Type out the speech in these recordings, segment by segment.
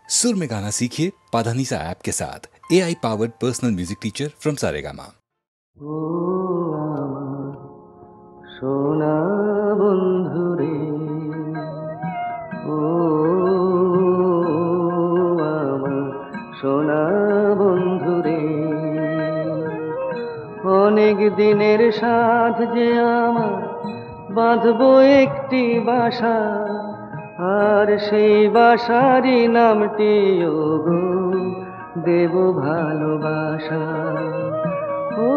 सुर में गाना सीखिए पाधानीसा ऐप के साथ। AI powered personal music teacher from Saregama. ও আমার সোনা বন্ধুরে, ও আমার সোনা বন্ধুরে, অনেক দিনের সাথ যে আমার বাঁধবো একটি বাসা, আর সেই বাসারই নামটি ওগো দেব ভালোবাসা। ও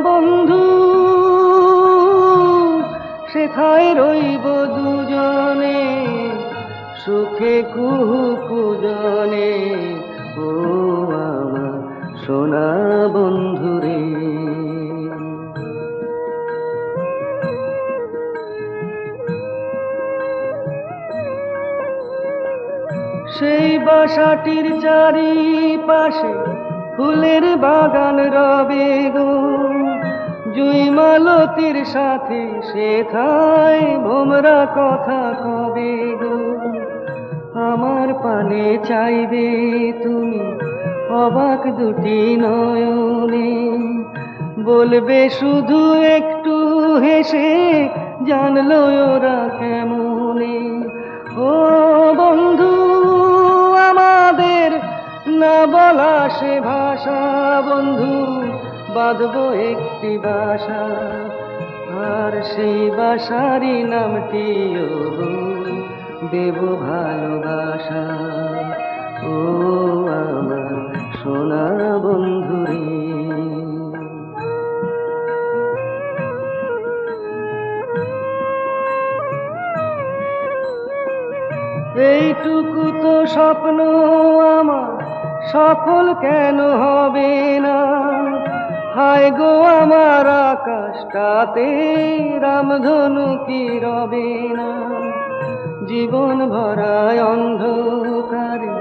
বন্ধু, সেথায় রইব দুজনে, সুখে কুহু কুজনে, ও আমার সোনা বন্ধুরে। সেই বাসাটির চারিপাশে ফুলের বাগান রবে গো, জুই মালতীর সাথে সেথায় ভোমরা কথা কবে গো। আমার পানে চাইবে তুমি অবাক দুটি নয়নে, বলবে শুধু একটু হেসে জানলো ওরা কেমনে। ও বন্ধু, আমাদের না বলা সে ভাষা, বন্ধু বাঁধবো একটি বাসা, আর সেই বাসারই নামটি ওগো দেব ভালোবাসা। ও আমার সোনা বন্ধুরে। এইটুকু তো স্বপ্ন আমার সফল কেন হবে না, হায় গো আমার আকাশটাতে রামধনু কি রবে না। জীবন ভরায় অন্ধকারে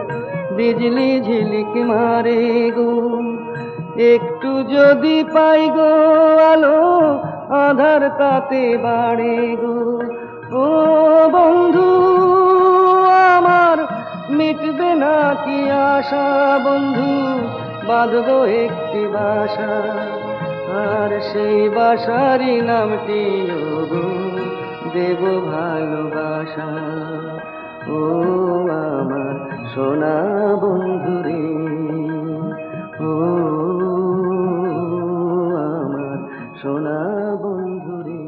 বিজলি ঝিলিক মারে গো, একটু যদি পাই গো আলো আধার তাতে বাড়ে গো। ও বন্ধু, আমার মিটবে না কি আশা, বন্ধু বাঁধবো একটি বাসা, আর সেই বাসারই নামটি ওগো দেব ভালোবাসা। ও আমার সোনা বন্ধুরে, ও আমার সোনা বন্ধুরে।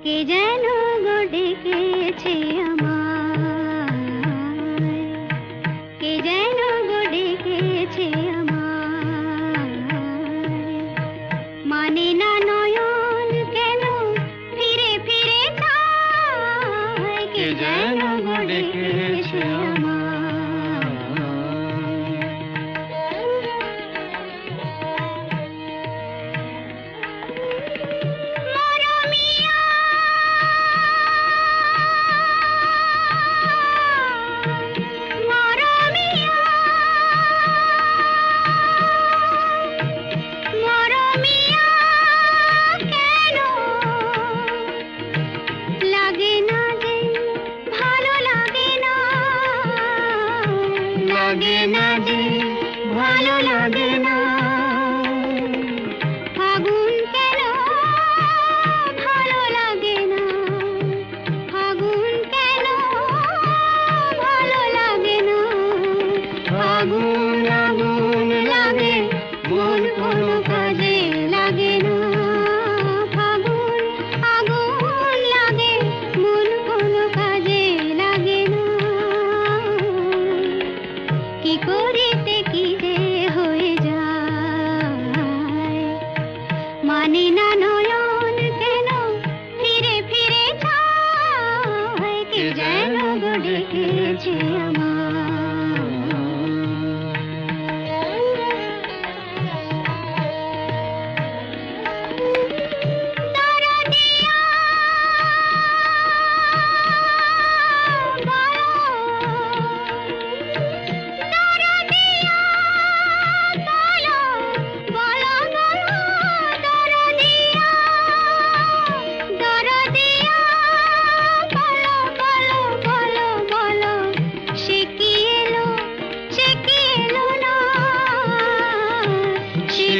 কে যেন গো ডেকেছে আমায়, কে যেন গো ডেকেছে আমায়, মানে না নয়ন কেন ফিরে ফিরে চায়, কে যেন গো ডেকেছে আমায়।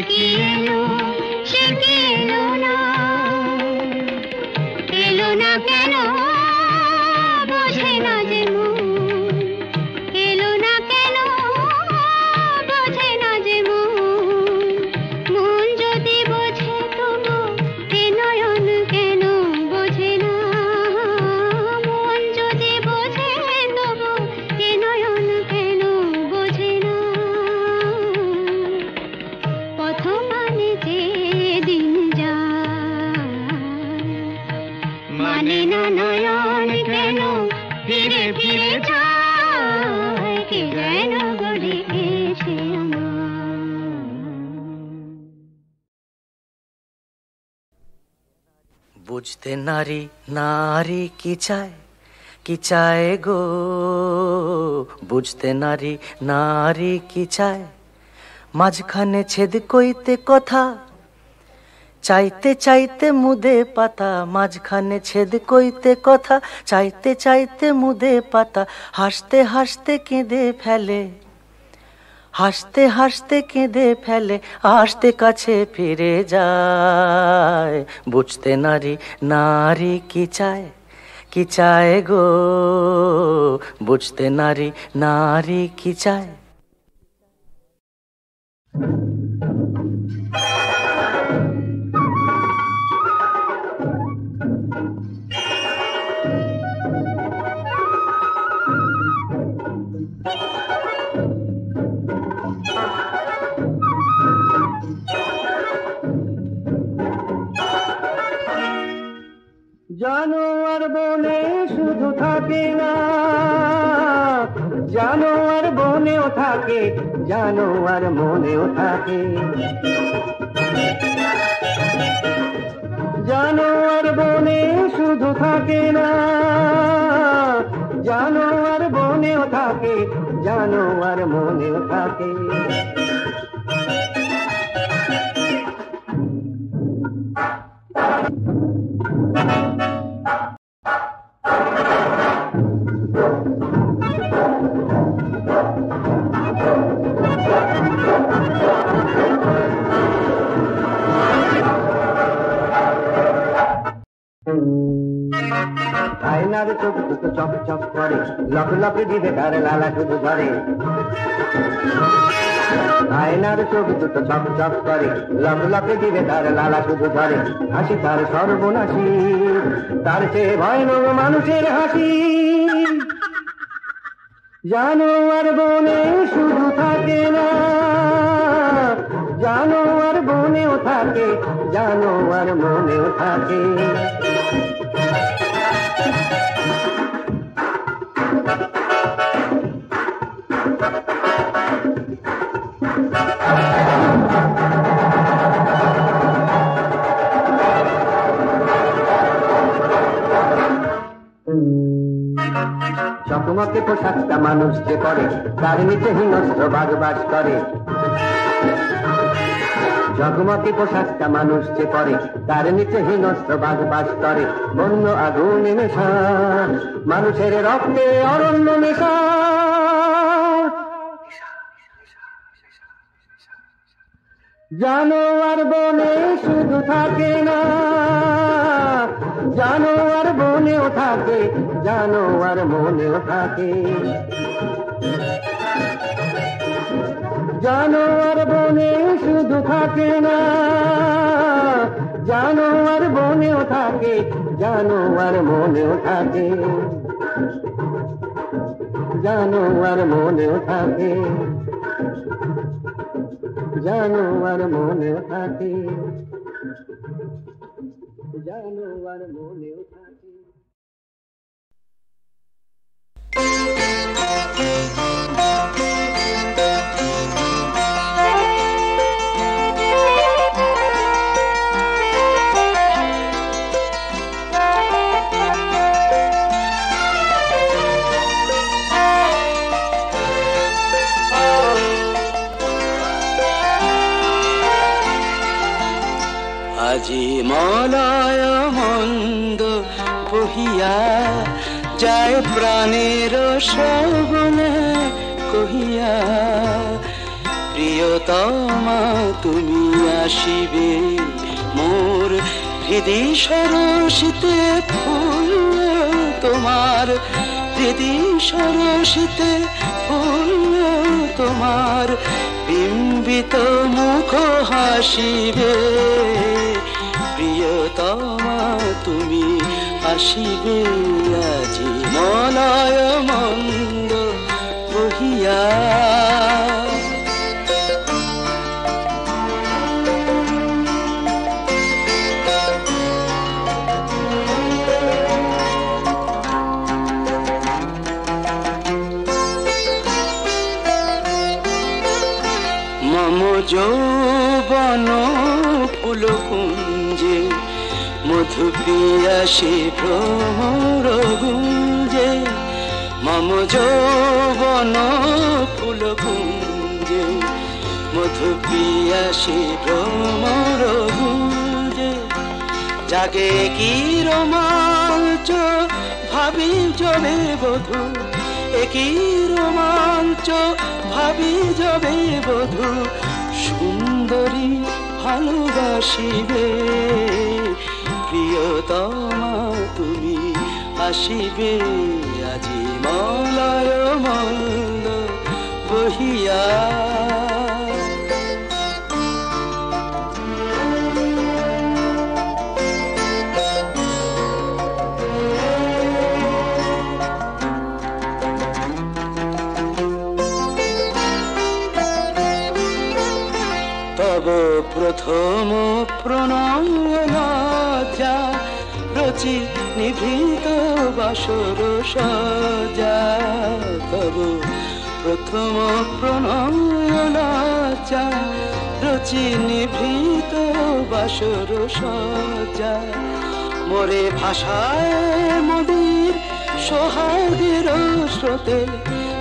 কি এলো সে কি এলো না কেন বোঝে না যে মন এলো না কেন বোঝে না যে মন যদি বোঝে তবু এ নয়ন কেন বোঝে না মন যদি বোঝে তবু এ নয়ন কেন বোঝে না পথ মানে যে দিন যায় মানে না নয়ন কেন ফিরে ফিরে যায় কে যেন গড়ে এসে বুঝতে নারী নারী কি চায় গো বুঝতে নারী নারী কি চায় মাঝখানে ছেদ কইতে কথা চাইতে চাইতে মুদে পাতা মাঝখানে ছেদ কইতে কথা চাইতে চাইতে মুদে পাতা হাসতে হাসতে কেঁদে ফেলে হাসতে হাসতে কেঁদে ফেলে আসতে কাছে ফিরে যায় বুঝতে নারী নারী কি চায় গো বুঝতে নারী নারী কি চায় জানোয়ার বনে শুধু থাকে না জানোয়ার বনেও থাকে জানোয়ার মনেও থাকে জানোয়ার বনে শুধু থাকে না জানোয়ার বনেও থাকে জানোয়ার মনেও থাকে আয়নার চোখ দুটো চক চক করে লক লক দিবে তার লালা শুধু ধরে আয়নার চোখ দুটো চক চক করে লক লক দিবে তার লালা শুধু ধরে হাসি তার সর্বনাশী তার চেয়ে ভয়ানক মানুষের হাসি জানোয়ার বনে শুধু থাকে না জানোয়ার বনেও থাকে জানোয়ার মনেও থাকে চকমকে পোশাকটা মানুষ যে পরে তার নিচে হিংস্র বাঘ বাস করে জগমগে পোশাকটা মানুষ যে পরে তার নিচে হিংস্র বাঘ বাস করে বন্য আগুনে নেশা মানুষের রক্তে অরণ্য নেশা জানোয়ার বনে শুধু থাকে না জানোয়ার বনেও থাকে জানোয়ার মনেও থাকে জানোয়ার বনে শুধু থাকে না জানোয়ার বনেও থাকে জানোয়ার মনেও থাকে জানোয়ার মনেও থাকে জানোয়ার মনেও থাকে জানোয়ার মনেও থাকে আজি মলয় মন্দ বহিয়া যায় প্রাণের সগুনে কহিয়া প্রিয়তমা তুমি আসিবে মোর হৃদি সরসিতে ফুল তোমার হৃদি সরসিতে ফুল তোমার বিম্বিত মুখ হাসিবে প্রিয়তমা তুমি আসিবে আজি মলয় মন্দ বহিয়া মম যৌবন ফুল কুঞ্জে মধু পিয়াসে ভ্রমর গুঞ্জে মম যৌবন ফুল কুঞ্জে মধু পিয়াসে ভ্রমর গুঞ্জে জাগে কি রোমাঞ্চ ভাবি জবে বধূ একই রোমাঞ্চ ভাবি যাবে বধূ সুন্দরী ভালোবাসিবে প্রিয়তমা তুমি আসিবে আজি মলয় মন্দ বহিয়া তব প্রথম প্রণয় লজ্জা রচি নিভৃত বাসর সজ্জা তব প্রথম প্রণয় লজ্জা রচি নিভৃত বাসর সজ্জা মোরে ভাষায় মদির সোহাগের স্রোতে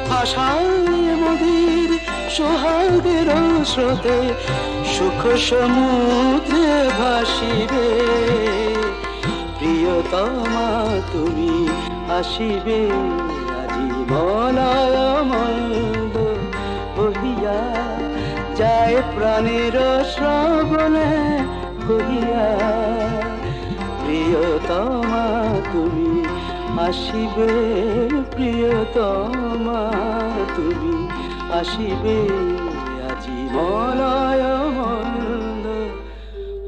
ভাষায় মদির সোহাগের স্রোতে সুখ সমুদ্রে ভাসিবে প্রিয়তমা তুমি আসিবে আজি মলয় মন্দ বহিয়া যায় প্রাণের শ্রবণে কহিয়া প্রিয়তমা তুমি আসিবে প্রিয়তমা তুমি আসিবে আজি মলয় মন্দ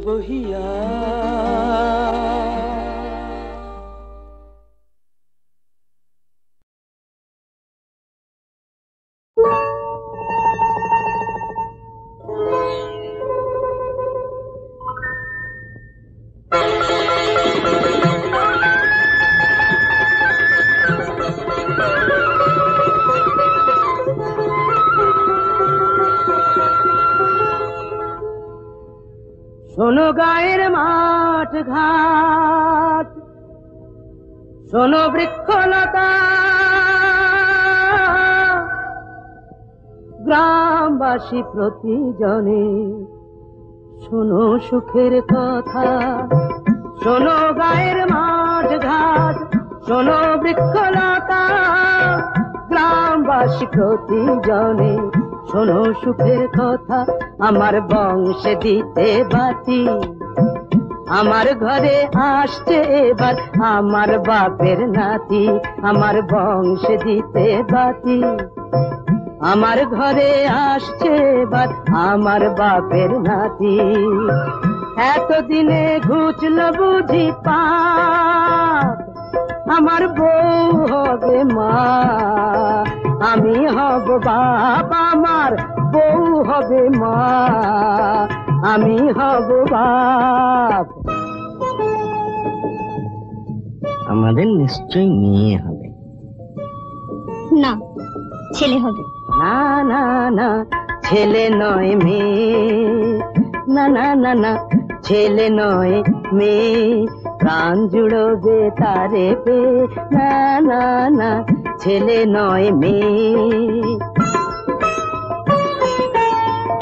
বহিয়া শোনো গায়ের মাঠ ঘাট শোনো বৃক্ষলতা গ্রামবাসী প্রতিজনে শোনো সুখের কথা শোনো গায়ের মাঠ ঘাট শোনো বৃক্ষলতা গ্রামবাসী প্রতিজনে শোনো সুখের কথা আমার বংশে দিতে বাতি আমার ঘরে আসছে এবার আমার বাপের নাতি আমার বংশে দিতে বাতি আমার ঘরে আসছে এবার আমার বাপের নাতি এতদিনে ঘুচল বুঝি পাপ আমার বউ হবে মা আমি হব বাপ আমার বউ হবে মা আমি হব বাপ আমাদের নিশ্চয়ই মেয়ে হবে না ছেলে হবে না না না ছেলে নয় মেয়ে না না না না ছেলে নয় মেয়ে প্রাণ জুড়বে তারে পে না না না ছেলে নয় মেয়ে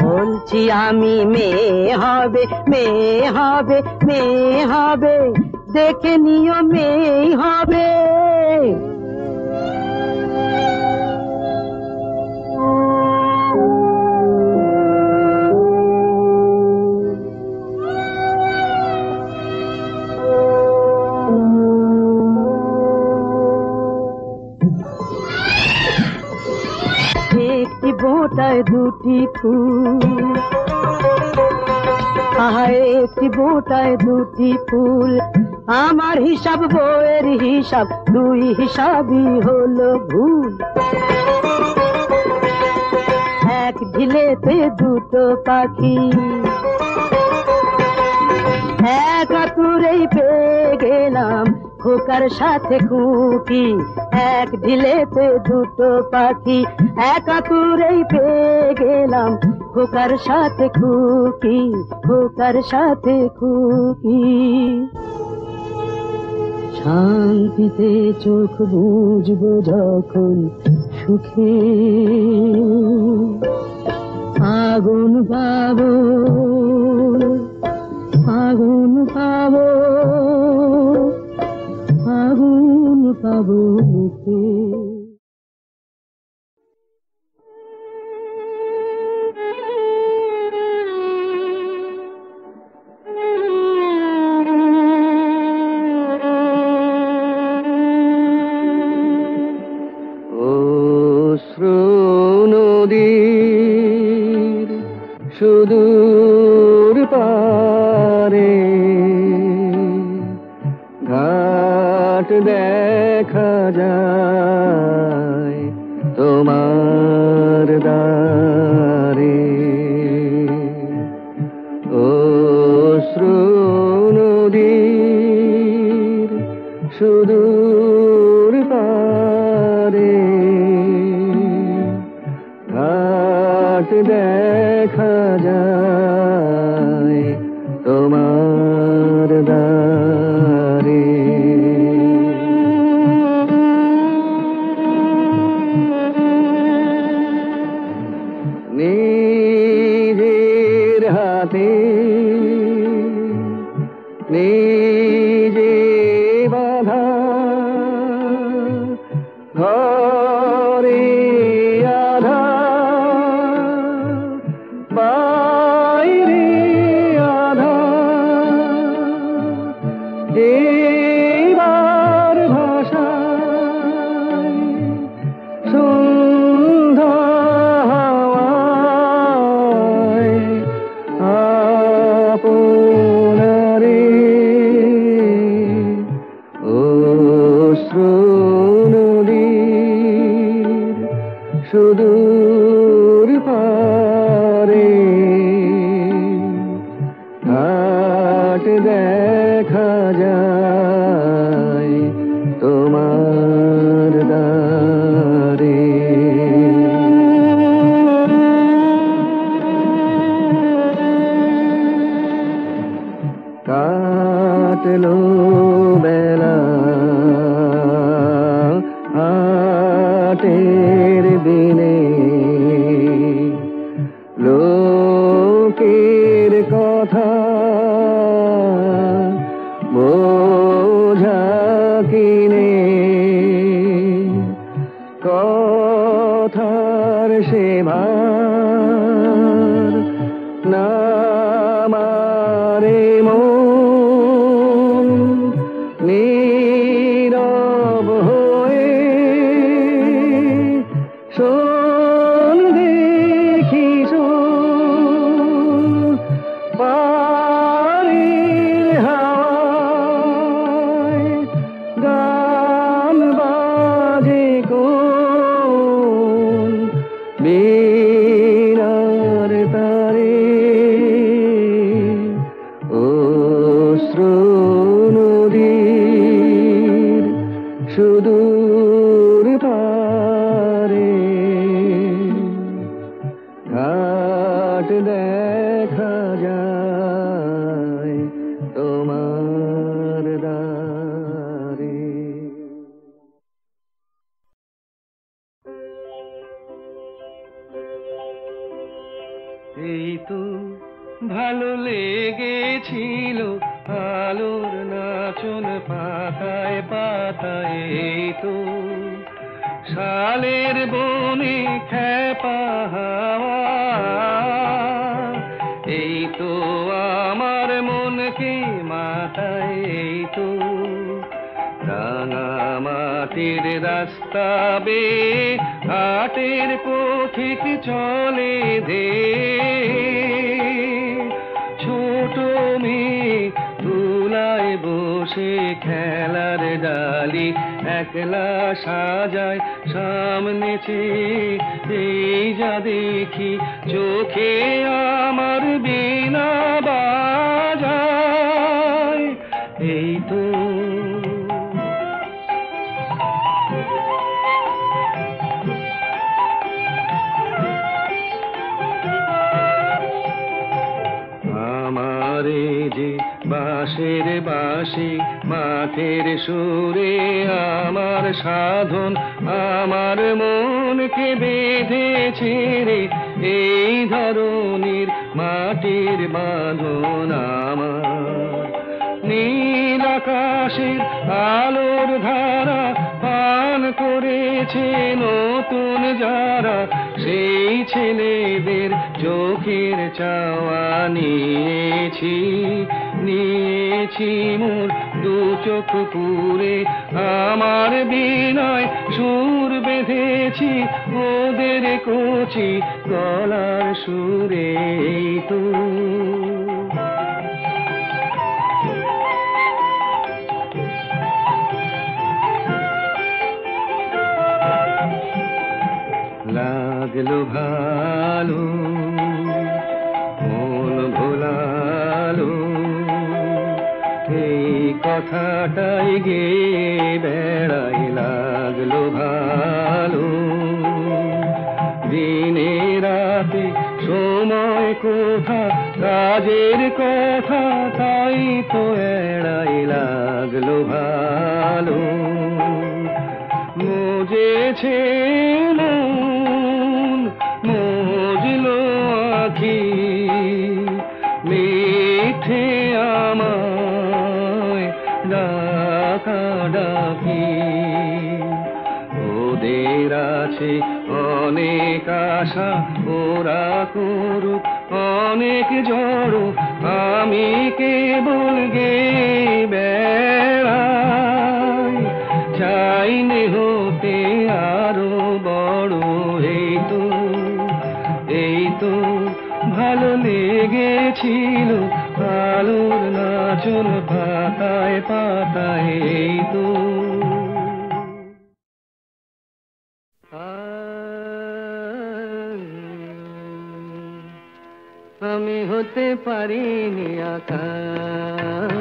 বলছি আমি মেয়ে হবে মেয়ে হবে মেয়ে হবে দেখে নিও মেয়ে হবে বোটায় দুটি ফুল, আহা একটি বোটায় দুটি ফুল, আমার হিসাব বইয়ের হিসাব, দুই হিসাবই হলো ভুল। এক ঢিলেতে দুটো পাখি, এক আতুরেই পেয়ে গেলাম খোকার সাথে খুকি। এক ঢিলেতে দুটো পাখি, এক আতুরেই পেয়ে গেলাম খোকার সাথে খুকি, খোকার সাথে খুকি। শান্তিতে চোখ বুঝবো যখন সুখে, আগুন পাবো, আগুন পাবো, আগুন পাবো মুখে। নদীর সুদূর পারে ঘাট দেখা যায় তোমার দ্বারে, অশ্রু নদীর সুদূর পারে ঘাট দেখা যায় তোমার দ্বারে। নিজের হাতে নিজে বাঁধা ঘরে আধার, বাইরে আধার, এবার ভাষায় সন্ধ্যা হাওয়ায় আপনারে, অশ্রু নদীর সুদূর পারে ঘাট দেখা যায় তোমার দ্বারে। কাটলো বেলা হাটের দিনে, লোকের কথা বোঝা কিনে, কথার সেবার না মারে মন, নীরব হয়ে শোন দেখি পারির হাওয়ায় গান বাজে কোন বীণার তারে, অশ্রু নদীর সুদূর পারে ঘাট দেখা যায় তোমার দ্বারে। এই তো ভালো লেগেছিল আলোর নাচন পাতায় পাতায়, এই তো শালের বনে খেপা হাওয়া, এই তো আমার মনকে মাতায়, এই তো রাঙা মাটির রাস্তা বেয়ে হাটের পথ ঠিক চলে দে ছোট মেয়ে তুলায় বসে খেলার ডালি একলা সাজায় সামনে চেয়ে এই যা দেখি চোখে আমার বিনা বাজায় এই তো আমারে যে বাঁশের বাঁশি মাঠের সুরে আমার সাধন আমার মনকে বেঁধেছে রে এই ধরনের মাটির বাঁধন আমার নীল আকাশের আলোর ধারা পান করেছে নতুন যারা সেই ছেলেদের চোখের চাওয়া নিয়েছি নিয়েছি মোর দু চোখ পুরে আমার বিনয় সুর বেঁধেছি ওদের কচি গলার সুরে তো লাগলো ভালো মন ভোলালো এই কথাটাই গে বেড়াই লাগলো ভালো দিনে রাতে সময় কোথা কাজের কথা তাই তো এড়াই লাগলো ভালো মজেছে মন মজলো আখি মিঠে আমায় ডাকা ডাকি ওদের আছে অনেক আশা ওরা করুক অনেক জড়ো আমি কেবল গে বেড়াই চাইনে হতে আরো বড় এই তো ভালো লেগেছিল আলোর নাচন পাতায় পাতায় এই তো আমি হতে পারিনি আকাশ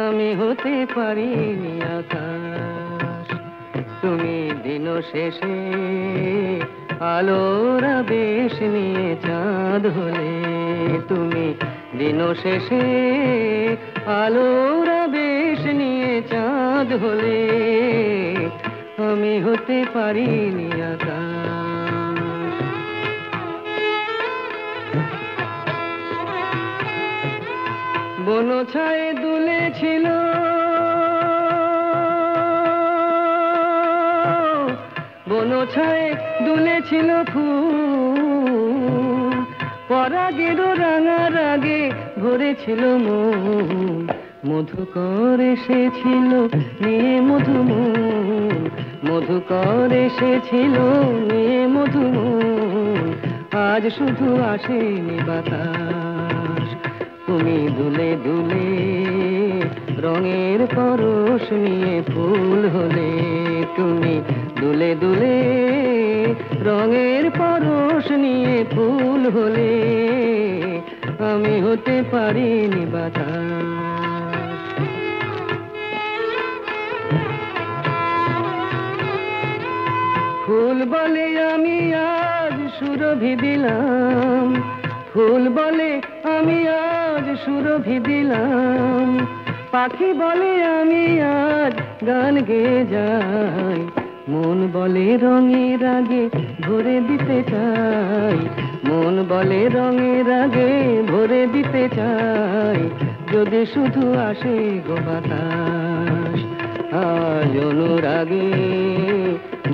আমি হতে পারিনি আকাশ তুমি দিন শেষে আলোর আবেশ নিয়ে চাঁদ হলে তুমি দিন শেষে আলোর আবেশ নিয়ে চাঁদ হলে আমি হতে পারিনি আকাশ বনছায়ে দুলেছিল বনছায়ে দুলেছিল ফুল পরাগের রাঙা রাগে ভরেছিল মন মধুকর এসেছিল নিয়ে মধুমন মধুকর এসেছিল নিয়ে মধুমন আজ শুধু আসেনি বাতাস তুমি দুলে দুলে রঙের পরশ নিয়ে ফুল হলে তুমি দুলে দুলে রঙের পরশ নিয়ে ফুল হলে আমি হতে পারিনি বাতাস ফুল বলে আমি আজ সুরভি দিলাম ফুল বলে আমি আজ সুরভি দিলাম পাখি বলে আমি আজ গান গেয়ে যাই মন বলে রঙের আগে ভরে দিতে চাই মন বলে রঙের আগে ভরে দিতে চাই যদি শুধু আসে গো বাতাস আজ অনুরাগে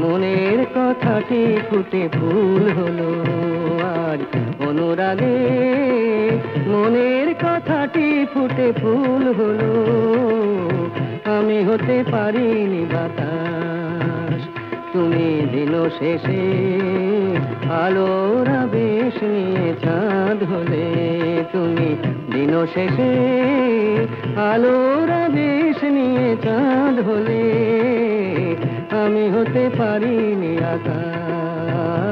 মনের কথাটি ফুটে ফুল হলো আজ অনুরাগে মনের কথাটি ফুটে ফুল হলো আমি হতে পারিনি বাতাস তুমি দিন শেষে আলোর আবেশ নিয়ে চাঁদ হলে, তুমি দিন শেষে আলোর আবেশ নিয়ে চাঁদ হলে, আমি হতে পারিনি আকাশ,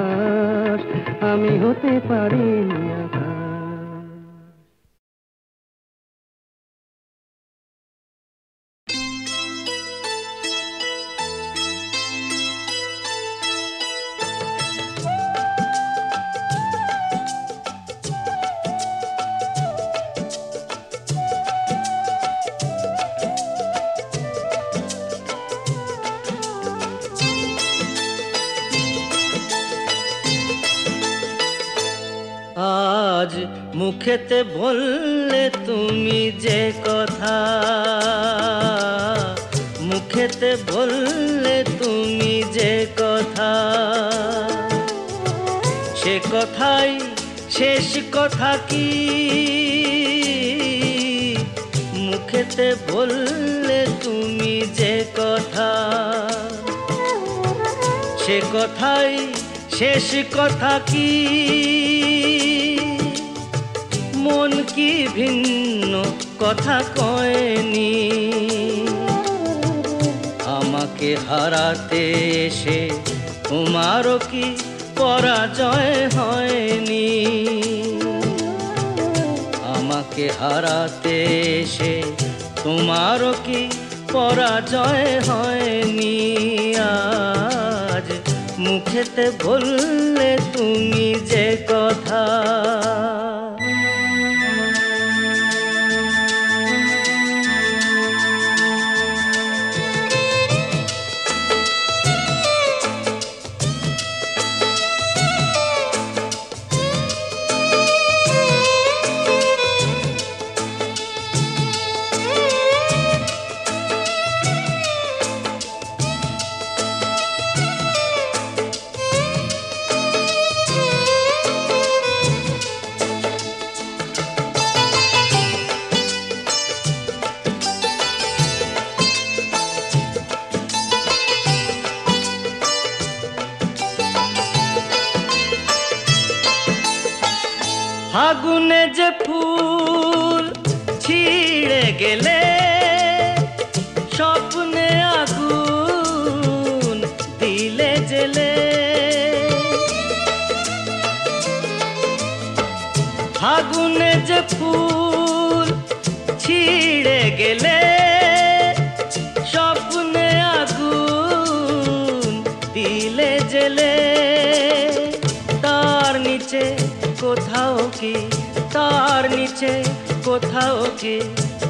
আমি হতে পারিনি আকাশ। আজ মুখেতে বললে তুমি যে কথা, মুখেতে বললে তুমি যে কথা, সে কথাই শেষ কথা কি? মুখেতে বললে তুমি যে কথা, সে কথাই শেষ কথা কি? মন কি ভিন্ন কথা কয়নি? আমাকে হারাতে এসে তোমারও কি পরাজয় হয়নি? আমাকে হারাতে এসে তোমারও কি পরাজয় হয়নি? আজ মুখেতে বললে তুমি যে কথা। ফাগুনে যে ফুল ছিঁড়ে গেলে, স্বপ্নে আগুন দিলে জেলে। ফাগুনে যে ফুল ছিঁড়ে গেলে, স্বপ্নে আগুন দিলে জেলে। তার নিচে কোথাও কি, তার নিচে কোথাও কি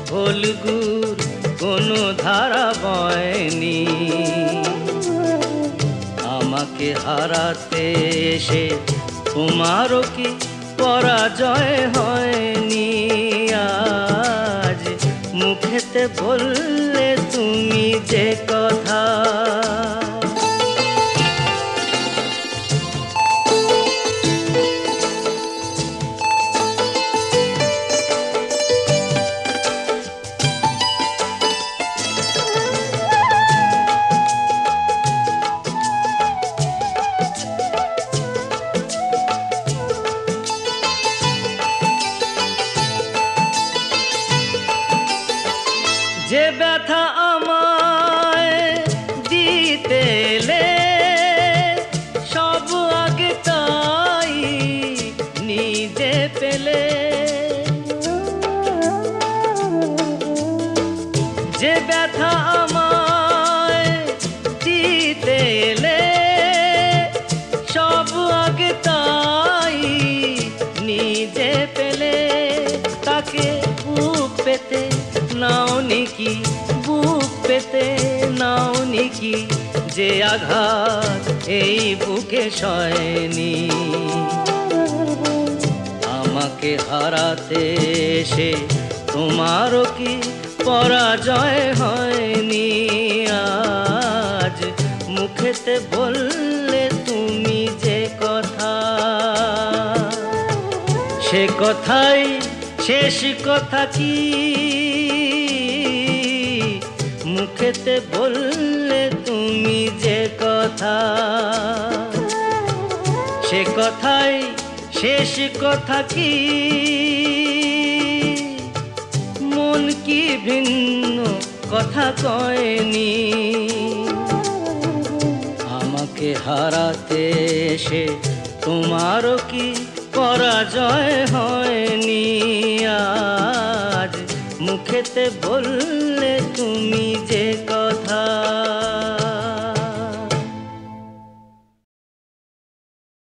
ফলগুর কোনো ধারা বয়নি? আমাকে হারাতে এসে তোমারও কি পরাজয় হয়নি? আজ মুখেতে বললে তুমি যে কথা। যে ব্যথা আমায় দিতে এলে, সব আগে তাই নিজে পেলে। যে ব্যথা আমায় দিতে এলে, সব আগে তাই নিজে পেলে। তাকে বুক পেতে নাওনি কি, বুক পেতে নাওনি কি? যে আঘাত এই বুকে সয়নি। আমাকে হারাতে এসে তোমারও কি পরাজয় হয়নি? আজ মুখেতে বললে তুমি যে কথা, সে কথাই শেষ কথা কি? মুখেতে বললে তুমি যে কথা। কথা, সে কথাই শেষ কথা কি? মন কি ভিন্ন কথা কয়নি? আমাকে হারাতে এসে তোমারও কি পরাজয় হয়নি? আজ মুখেতে বললে তুমি যে